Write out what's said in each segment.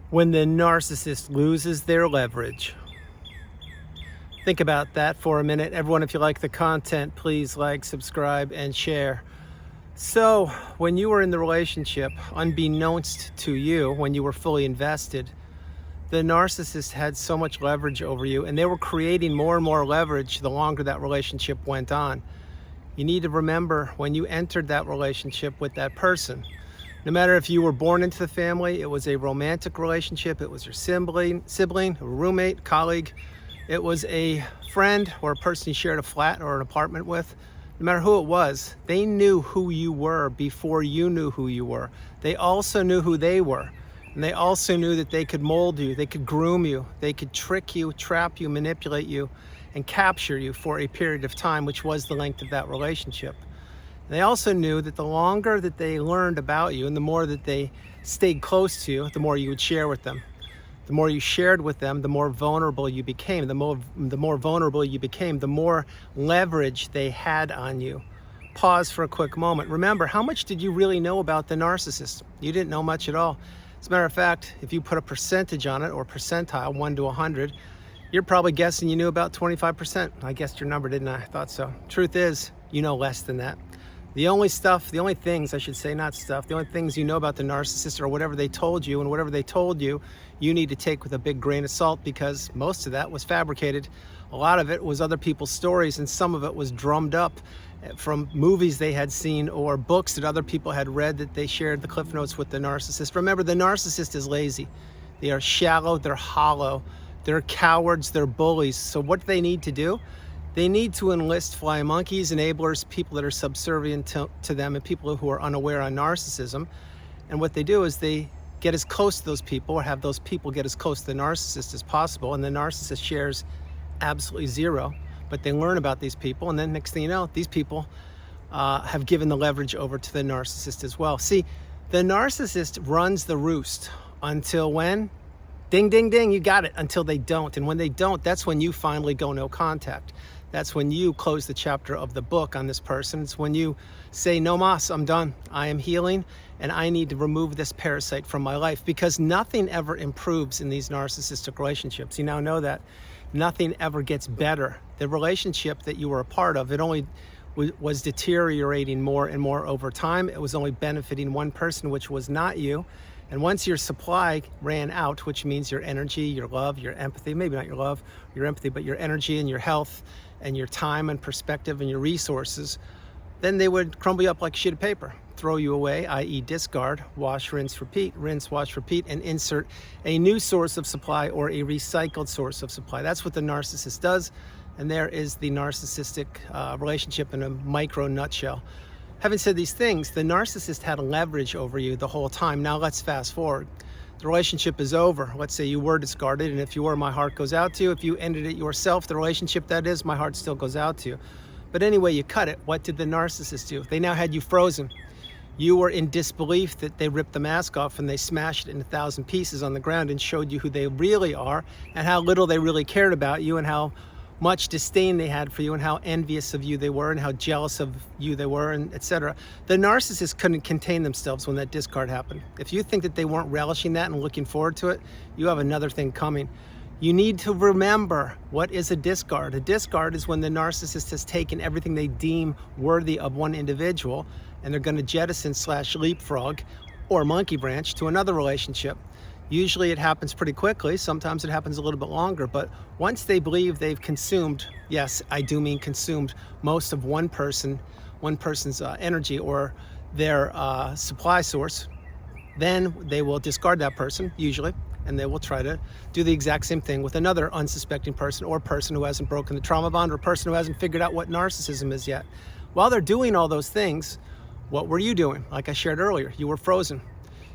When the narcissist loses their leverage. Think about that for a minute. Everyone, if you like the content, please like, subscribe, and share. So, when you were in the relationship, unbeknownst to you, when you were fully invested, the narcissist had so much leverage over you, and they were creating more and more leverage the longer that relationship went on. You need to remember when you entered that relationship with that person, no matter if you were born into the family, it was a romantic relationship, it was your sibling, a roommate, colleague, it was a friend or a person you shared a flat or an apartment with, no matter who it was, they knew who you were before you knew who you were. They also knew who they were. And they also knew that they could mold you, they could groom you, they could trick you, trap you, manipulate you, and capture you for a period of time, which was the length of that relationship. They also knew that the longer that they learned about you and the more that they stayed close to you, the more you would share with them. The more you shared with them, the more vulnerable you became. The more vulnerable you became, the more leverage they had on you. Pause for a quick moment. Remember, how much did you really know about the narcissist? You didn't know much at all. As a matter of fact, if you put a percentage on it, or percentile, 1 to 100, you're probably guessing you knew about 25%. I guessed your number, didn't I? I thought so. Truth is, you know less than that. The only things you know about the narcissist are whatever they told you, and whatever they told you, you need to take with a big grain of salt, because most of that was fabricated. A lot of it was other people's stories, and some of it was drummed up from movies they had seen or books that other people had read that they shared the cliff notes with the narcissist. Remember, the narcissist is lazy. They are shallow, they're hollow, they're cowards, they're bullies. So what do they need to do? They need to enlist fly monkeys, enablers, people that are subservient to them, and people who are unaware on narcissism. And what they do is they get as close to those people, or have those people get as close to the narcissist as possible. And the narcissist shares absolutely zero, but they learn about these people. And then next thing you know, these people have given the leverage over to the narcissist as well. See, the narcissist runs the roost until when? Ding, ding, ding, you got it, until they don't. And when they don't, that's when you finally go no contact. That's when you close the chapter of the book on this person. It's when you say, no mas, I'm done. I am healing, and I need to remove this parasite from my life, because nothing ever improves in these narcissistic relationships. You now know that. Nothing ever gets better. The relationship that you were a part of, it only was deteriorating more and more over time. It was only benefiting one person, which was not you. And once your supply ran out, which means your energy, your love, your empathy, maybe not your love, your empathy, but your energy and your health and your time and perspective and your resources, then they would crumble you up like a sheet of paper, throw you away, i.e. discard, wash, rinse, wash, repeat, and insert a new source of supply or a recycled source of supply. That's what the narcissist does. And there is the narcissistic relationship in a micro nutshell. Having said these things, the narcissist had leverage over you the whole time. Now let's fast forward. The relationship is over. Let's say you were discarded, and if you were, my heart goes out to you. If you ended it yourself, the relationship that is, my heart still goes out to you. But anyway, you cut it. What did the narcissist do? They now had you frozen. You were in disbelief that they ripped the mask off and they smashed it in 1,000 pieces on the ground and showed you who they really are, and how little they really cared about you, and how much disdain they had for you, and how envious of you they were, and how jealous of you they were, and etc. The narcissist couldn't contain themselves when that discard happened. If you think that they weren't relishing that and looking forward to it, you have another thing coming. You need to remember, what is a discard? A discard is when the narcissist has taken everything they deem worthy of one individual, and they're going to jettison / leapfrog or monkey branch to another relationship. Usually it happens pretty quickly. Sometimes it happens a little bit longer. But once they believe they've consumed, yes, I do mean consumed, most of one person's energy or their supply source, then they will discard that person, usually, and they will try to do the exact same thing with another unsuspecting person, or person who hasn't broken the trauma bond, or a person who hasn't figured out what narcissism is yet. While they're doing all those things, what were you doing? Like I shared earlier, you were frozen.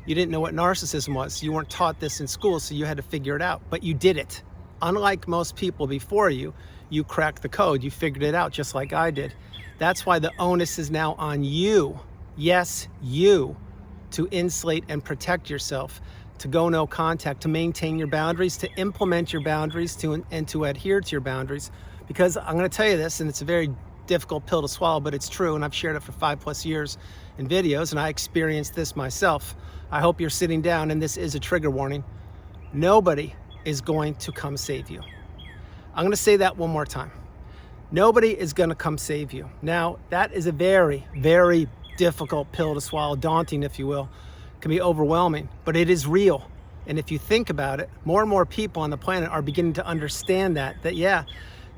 You didn't know what narcissism was. You weren't taught this in school, so you had to figure it out. But you did it. Unlike most people before you, you cracked the code. You figured it out just like I did. That's why the onus is now on you. Yes, you. To insulate and protect yourself, to go no contact, to maintain your boundaries, to implement your boundaries, and to adhere to your boundaries. Because I'm going to tell you this, and it's a very difficult pill to swallow, but it's true, and I've shared it for 5+ years in videos, and I experienced this myself. I hope you're sitting down, and this is a trigger warning. nobody is going to come save you. I'm going to say that one more time. Nobody is going to come save you. Now, that is a very, very difficult pill to swallow, daunting, if you will. It can be overwhelming, but it is real. And if you think about it, more and more people on the planet are beginning to understand that yeah,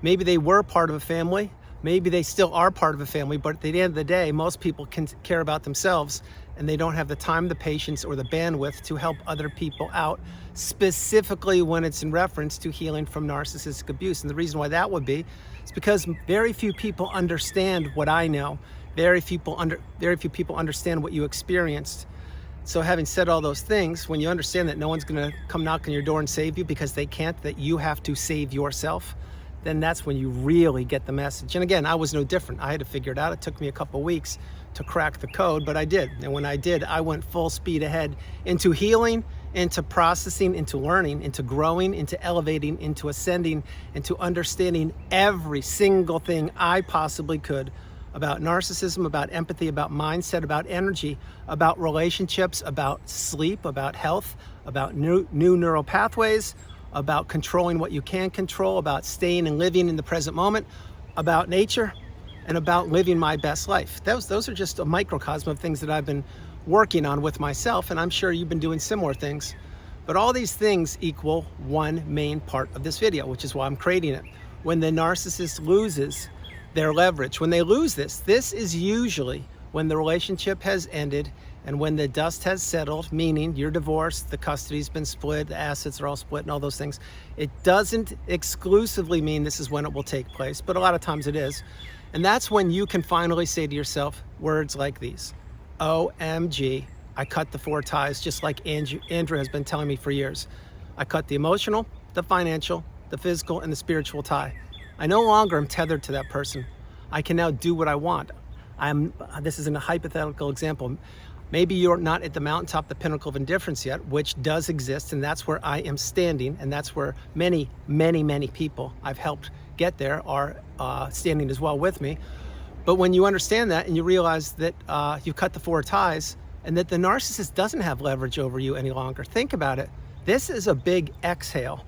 maybe they were part of a family, maybe they still are part of a family, but at the end of the day, most people can care about themselves and they don't have the time, the patience, or the bandwidth to help other people out, specifically when it's in reference to healing from narcissistic abuse. And the reason why that would be is because very few people understand what I know. Very few people understand what you experienced. So having said all those things, when you understand that no one's going to come knock on your door and save you because they can't, that you have to save yourself, then that's when you really get the message. And again, I was no different. I had to figure it out. It took me a couple of weeks to crack the code, but I did. And when I did, I went full speed ahead into healing, into processing, into learning, into growing, into elevating, into ascending, into understanding every single thing I possibly could about narcissism, about empathy, about mindset, about energy, about relationships, about sleep, about health, about new neural pathways, about controlling what you can control, about staying and living in the present moment, about nature, and about living my best life. Those are just a microcosm of things that I've been working on with myself, and I'm sure you've been doing similar things. But all these things equal one main part of this video, which is why I'm creating it. When the narcissist loses their leverage, when they lose this is usually when the relationship has ended and when the dust has settled, meaning you're divorced, the custody's been split, the assets are all split and all those things. It doesn't exclusively mean this is when it will take place, but a lot of times it is. And that's when you can finally say to yourself words like these: OMG, I cut the 4 ties, just like Andrew has been telling me for years. I cut the emotional, the financial, the physical, and the spiritual tie. I no longer am tethered to that person. I can now do what I want. This is a hypothetical example. Maybe you're not at the mountaintop, the pinnacle of indifference yet, which does exist, and that's where I am standing, and that's where many, many, many people I've helped get there are standing as well with me. But when you understand that and you realize that you've cut the 4 ties and that the narcissist doesn't have leverage over you any longer, think about it. This is a big exhale.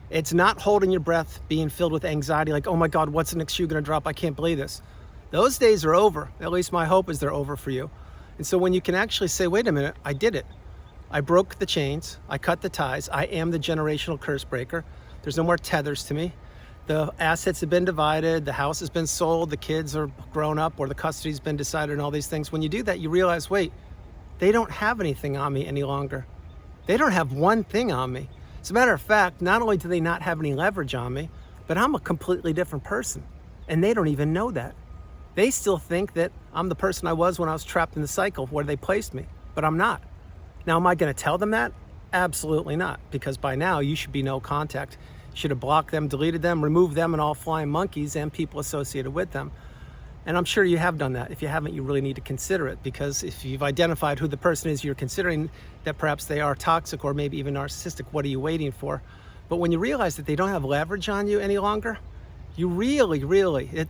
It's not holding your breath, being filled with anxiety, like, oh my God, what's the next shoe gonna drop? I can't believe this. Those days are over. At least my hope is they're over for you. And so when you can actually say, wait a minute, I did it. I broke the chains, I cut the ties, I am the generational curse breaker. There's no more tethers to me. The assets have been divided, the house has been sold, the kids are grown up, or the custody's been decided, and all these things. When you do that, you realize, wait, they don't have anything on me any longer. They don't have one thing on me. As a matter of fact, not only do they not have any leverage on me, but I'm a completely different person. And they don't even know that. They still think that I'm the person I was when I was trapped in the cycle where they placed me, but I'm not. Now, am I going to tell them that? Absolutely not, because by now you should be no contact. You should have blocked them, deleted them, removed them and all flying monkeys and people associated with them. And I'm sure you have done that. If you haven't, you really need to consider it, because if you've identified who the person is you're considering that perhaps they are toxic or maybe even narcissistic, what are you waiting for? But when you realize that they don't have leverage on you any longer, you really,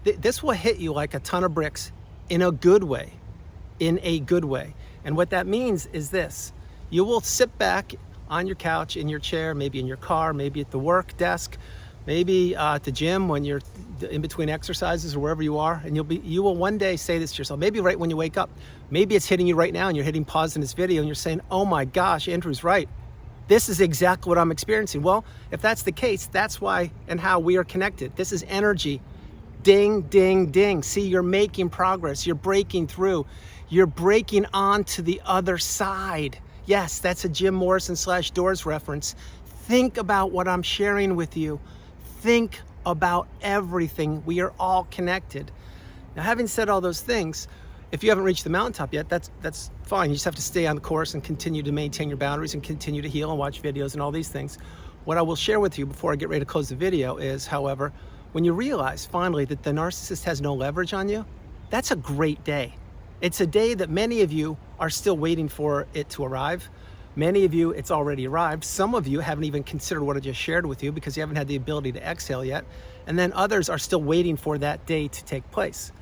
this will hit you like a ton of bricks in a good way, And what that means is this: you will sit back on your couch, in your chair, maybe in your car, maybe at the work desk, maybe at the gym when you're in between exercises or wherever you are, and you will one day say this to yourself, maybe right when you wake up. Maybe it's hitting you right now and you're hitting pause in this video and you're saying, oh my gosh, Andrew's right. This is exactly what I'm experiencing. Well, if that's the case, that's why and how we are connected. This is energy. Ding, ding, ding. See, you're making progress. You're breaking through. You're breaking onto the other side. Yes, that's a Jim Morrison / Doors reference. Think about what I'm sharing with you. Think about everything. We are all connected. Now, having said all those things, if you haven't reached the mountaintop yet, that's fine. You just have to stay on the course and continue to maintain your boundaries and continue to heal and watch videos and all these things. What I will share with you before I get ready to close the video is, however, when you realize finally that the narcissist has no leverage on you, that's a great day. It's a day that many of you are still waiting for it to arrive. Many of you, it's already arrived. Some of you haven't even considered what I just shared with you because you haven't had the ability to exhale yet. And then others are still waiting for that day to take place.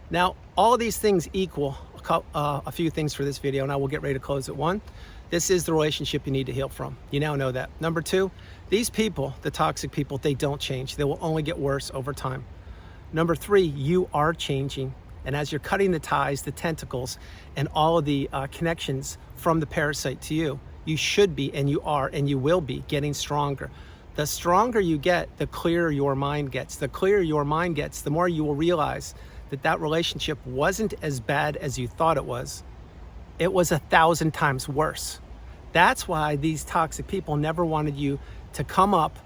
Now, all of these things equal a few things for this video, and I will get ready to close at 1. This is the relationship you need to heal from. You now know that. Number two, these people, the toxic people, they don't change. They will only get worse over time. Number three, you are changing. And as you're cutting the ties, the tentacles, and all of the connections from the parasite to you, you should be, and you are, and you will be getting stronger. The stronger you get, the clearer your mind gets. The clearer your mind gets, the more you will realize that that relationship wasn't as bad as you thought it was. It was 1,000 times worse. That's why these toxic people never wanted you to come up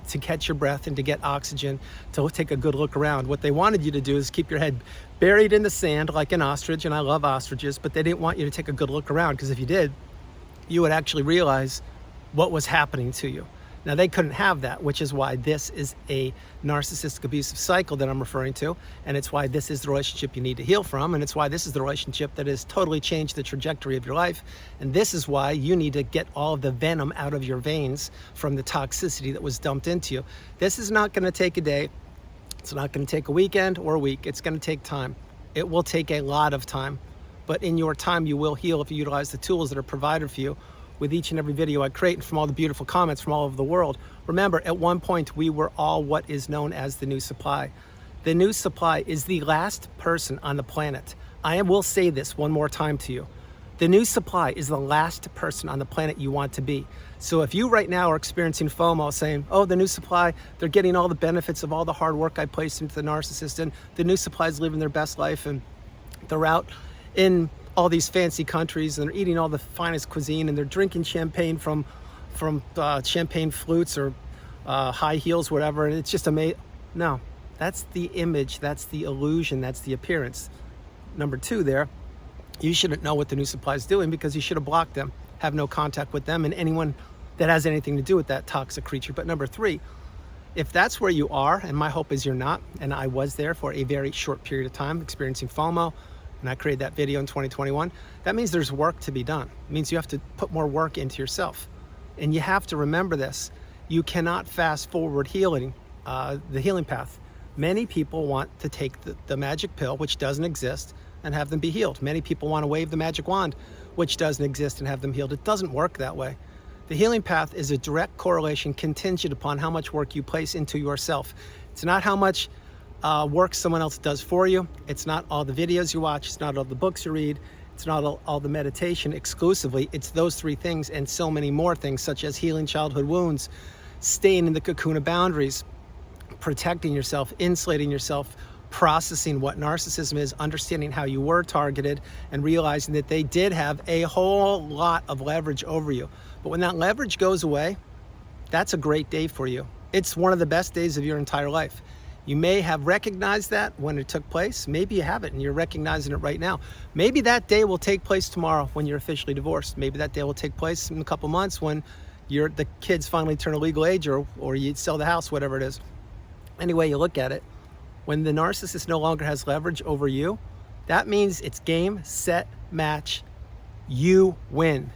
to catch your breath and to get oxygen, to take a good look around. What they wanted you to do is keep your head buried in the sand like an ostrich, and I love ostriches, but they didn't want you to take a good look around, because if you did, you would actually realize what was happening to you. Now, they couldn't have that, which is why this is a narcissistic abusive cycle that I'm referring to, and it's why this is the relationship you need to heal from, and it's why this is the relationship that has totally changed the trajectory of your life, and this is why you need to get all of the venom out of your veins from the toxicity that was dumped into you. This is not going to take a day. It's not going to take a weekend or a week. It's going to take time. It will take a lot of time, but in your time, you will heal if you utilize the tools that are provided for you with each and every video I create, and from all the beautiful comments from all over the world. Remember, at one point, we were all what is known as the new supply. The new supply is the last person on the planet. I will say this one more time to you. The new supply is the last person on the planet you want to be. So if you right now are experiencing FOMO, saying, oh, the new supply, they're getting all the benefits of all the hard work I placed into the narcissist, and the new supply is living their best life, and they're out in all these fancy countries, and they're eating all the finest cuisine, and they're drinking champagne from champagne flutes or high heels, whatever, and it's just amazing. No, that's the image, that's the illusion, that's the appearance. Number two there, you shouldn't know what the new supply is doing, because you should have blocked them, have no contact with them and anyone that has anything to do with that toxic creature. But number three, if that's where you are, and my hope is you're not, and I was there for a very short period of time experiencing FOMO, and I created that video in 2021, that means there's work to be done. It means you have to put more work into yourself. And you have to remember this. You cannot fast forward healing, the healing path. Many people want to take the magic pill, which doesn't exist, and have them be healed. Many people want to wave the magic wand, which doesn't exist, and have them healed. It doesn't work that way. The healing path is a direct correlation contingent upon how much work you place into yourself. It's not how much work someone else does for you. It's not all the videos you watch. It's not all the books you read. It's not all the meditation exclusively. It's those three things and so many more things, such as healing childhood wounds, staying in the cocoon of boundaries, protecting yourself, insulating yourself, processing what narcissism is, understanding how you were targeted, and realizing that they did have a whole lot of leverage over you. But when that leverage goes away, that's a great day for you. It's one of the best days of your entire life. You may have recognized that when it took place. Maybe you haven't, and you're recognizing it right now. Maybe that day will take place tomorrow when you're officially divorced. Maybe that day will take place in a couple months when the kids finally turn a legal age, or you sell the house, whatever it is. Anyway, you look at it. When the narcissist no longer has leverage over you, that means it's game, set, match. You win.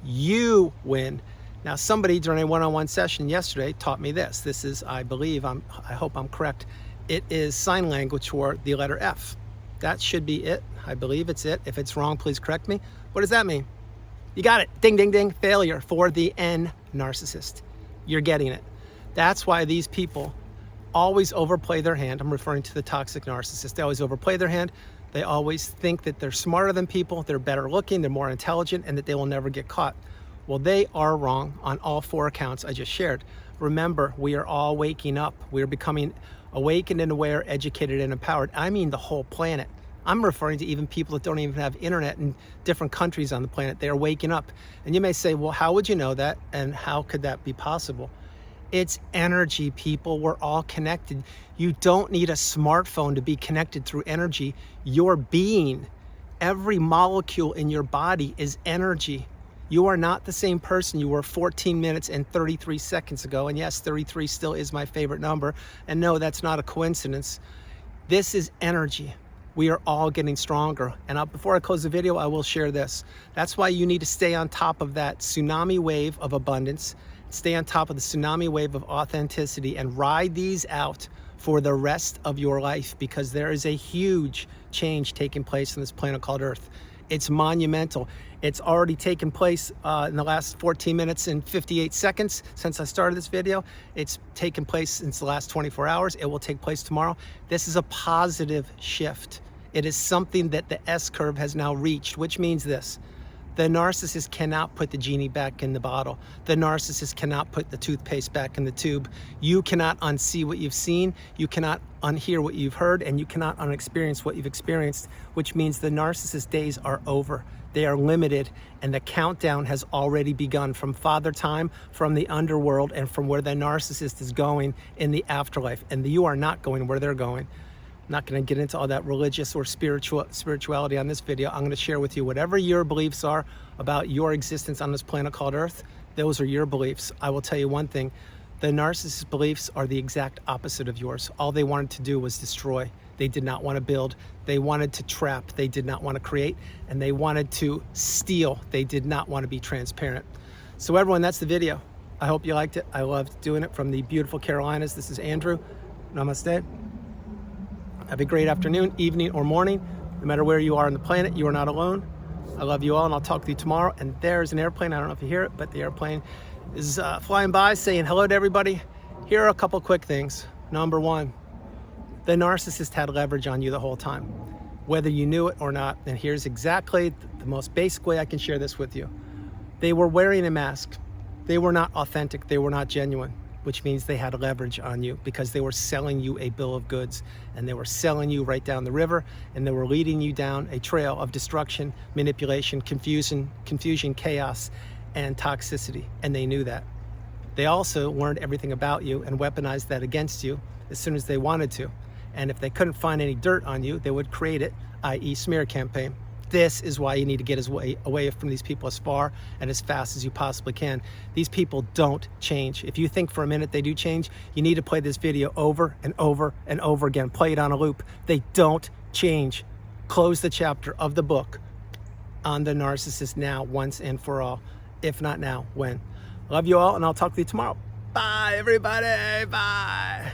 You win. Now, somebody during a one-on-one session yesterday taught me this. This is, I hope I'm correct. It is sign language for the letter F. That should be it. I believe it's it. If it's wrong, please correct me. What does that mean? You got it. Ding, ding, ding. Failure for the N narcissist. You're getting it. That's why these people always overplay their hand. I'm referring to the toxic narcissist. They always overplay their hand. They always think that they're smarter than people, they're better looking, they're more intelligent, and that they will never get caught. Well, they are wrong on all four accounts I just shared. Remember, we are all waking up. We are becoming awakened and aware, educated and empowered. I mean the whole planet. I'm referring to even people that don't even have internet in different countries on the planet. They are waking up. And you may say, well, how would you know that? And how could that be possible? It's energy, people. We're all connected. You don't need a smartphone to be connected through energy. Your being, every molecule in your body is energy. You are not the same person you were 14 minutes and 33 seconds ago. And yes, 33 still is my favorite number. And no, that's not a coincidence. This is energy. We are all getting stronger. And before I close the video, I will share this. That's why you need to stay on top of that tsunami wave of abundance. Stay on top of the tsunami wave of authenticity and ride these out for the rest of your life, because there is a huge change taking place on this planet called Earth. It's monumental. It's already taken place in the last 14 minutes and 58 seconds since I started this video. It's taken place since the last 24 hours. It will take place tomorrow. This is a positive shift. It is something that the S curve has now reached, which means this. The narcissist cannot put the genie back in the bottle. The narcissist cannot put the toothpaste back in the tube. You cannot unsee what you've seen. You cannot unhear what you've heard, and you cannot unexperience what you've experienced, which means the narcissist days are over. They are limited, and the countdown has already begun from Father Time, from the underworld, and from where the narcissist is going in the afterlife. And you are not going where they're going. I'm not going to get into all that religious or spirituality on this video. I'm going to share with you whatever your beliefs are about your existence on this planet called Earth. Those are your beliefs. I will tell you one thing. The narcissist beliefs are the exact opposite of yours. All they wanted to do was destroy. They did not want to build. They wanted to trap. They did not want to create. And they wanted to steal. They did not want to be transparent. So everyone, that's the video. I hope you liked it. I loved doing it from the beautiful Carolinas. This is Andrew. Namaste. Have a great afternoon, evening, or morning. No matter where you are on the planet, you are not alone. I love you all, and I'll talk to you tomorrow. And there's an airplane. I don't know if you hear it, but the airplane is flying by saying hello to everybody. Here are a couple quick things. Number one, the narcissist had leverage on you the whole time, whether you knew it or not. And here's exactly the most basic way I can share this with you. They were wearing a mask. They were not authentic. They were not genuine, which means they had leverage on you because they were selling you a bill of goods, and they were selling you right down the river, and they were leading you down a trail of destruction, manipulation, confusion, chaos, and toxicity, and they knew that. They also learned everything about you and weaponized that against you as soon as they wanted to. And if they couldn't find any dirt on you, they would create it, i.e. smear campaign. This is why you need to get away from these people as far and as fast as you possibly can. These people don't change. If you think for a minute they do change, you need to play this video over and over and over again. Play it on a loop. They don't change. Close the chapter of the book on the narcissist now, once and for all. If not now, when? Love you all, and I'll talk to you tomorrow. Bye, everybody. Bye.